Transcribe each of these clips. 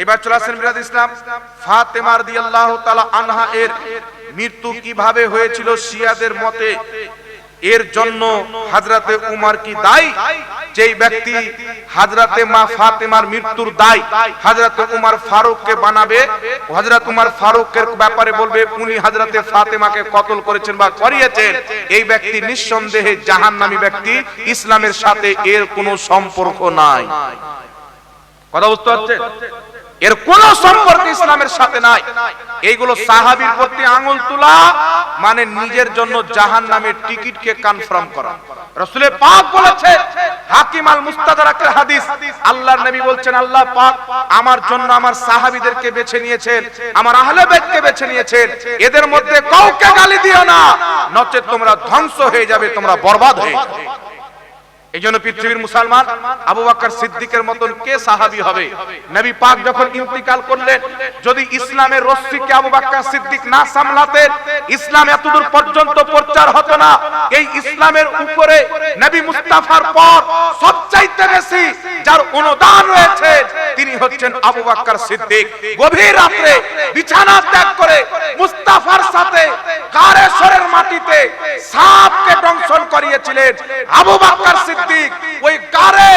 এবার চলে আসেন বিরাদ ইসলাম, ফাতেমা রাদিয়াল্লাহু তাআলা আনহা এর মৃত্যু কিভাবে হয়েছিল শিয়াদের মতে। এর জন্য হযরতে উমর কি দায়ী? যেই ব্যক্তি হযরতে মা ফাতেমার মৃত্যুর দায় হযরতে উমর ফারুককে বানাবে, হযরত উমর ফারুকের ব্যাপারে বলবে উনি হযরতে ফাতেমাকে কতল করেছেন বা করিয়েছেন, এই ব্যক্তি নিঃসন্দেহে জাহান্নামী ব্যক্তি, ইসলামের সাথে এর কোনো সম্পর্ক নাই। কথা বুঝতে পারছেন? এর কোন সম্পর্ক ইসলামের সাথে নাই। এইগুলো সাহাবীর প্রতি আঙ্গুল তোলা মানে নিজের জন্য জাহান্নামের টিকিটকে কনফার্ম করা। রাসূলে পাক বলেছে, হাকিম আল মুস্তাদরাকের হাদিস, আল্লাহর নবী বলছেন আল্লাহ পাক আমার জন্য আমার সাহাবীদেরকে বেছে নিয়েছেন, আমার আহলে বাইতকে বেছে নিয়েছেন, এদের মধ্যে কাউকে গালি দিও না, নচেত তোমরা ধ্বংস হয়ে যাবে, তোমরা বরবাদ হয়ে যাবে। এইজন্য পৃথিবীর মুসলমান আবু বকর সিদ্দিকের মতন কে সাহাবী হবে? নবী পাক যখন ইন্তিকাল করলেন, যদি ইসলামের রশ্মিকে আবু বকর সিদ্দিক না সামলাতেন, ইসলাম এতদূর পর্যন্ত প্রচার হতো না। এই ইসলামের উপরে নবী মুস্তাফার পর সবচাইতে বেশি যার অনুদান রয়েছে তিনি হচ্ছেন আবু বকর সিদ্দিক। গভীর রাতে বিছানা ত্যাগ করে মুস্তাফার সাথে কারেশ্বরের মাটিতে সাপকে দংশন করিয়েছিলেন আবু বকর সিদ্দিক। ওই গারে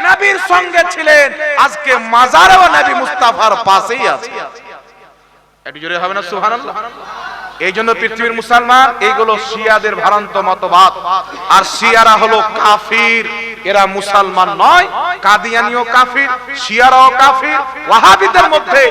নবীর সঙ্গে ছিলেন, আজকে মাজারেও নবী মুস্তাফার পাশেই আছে। একটু জোরে হবে না সুবহানাল্লাহ? এই জন্য পৃথিবীর মুসলমান এইগুলো শিয়াদের ভ্রান্ত মতবাদ, আর শিয়ারা হলো কাফির, এরা মুসলমান নয়। কাদিয়ানীও কাফির, শিয়ারাও কাফির, ওয়াহাবিদের মধ্যে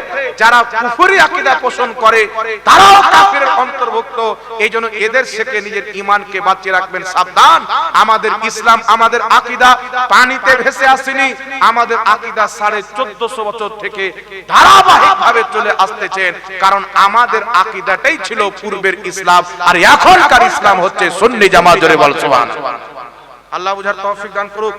যারা কুফরি আকীদা পোষণ করে তারাও কাফিরের অন্তর্ভুক্ত। এই জন্য এদের থেকে নিজের ঈমানকে বাঁচিয়ে রাখবেন, সাবধান। আমাদের ইসলাম, আমাদের আকীদা পানিতে ভেসে আসেনি, আমাদের আকীদা 1450 বছর থেকে ধারাবাহিকভাবে চলে আসতেছেন, কারণ আমাদের আকীদাটাই ছিল পূর্বের ইসলাম, আর এখনকার ইসলাম হচ্ছে সুন্নি জামাত। জোরে বল সুবহানাল্লাহ। আল্লাহ বুঝার তৌফিক দান করুক।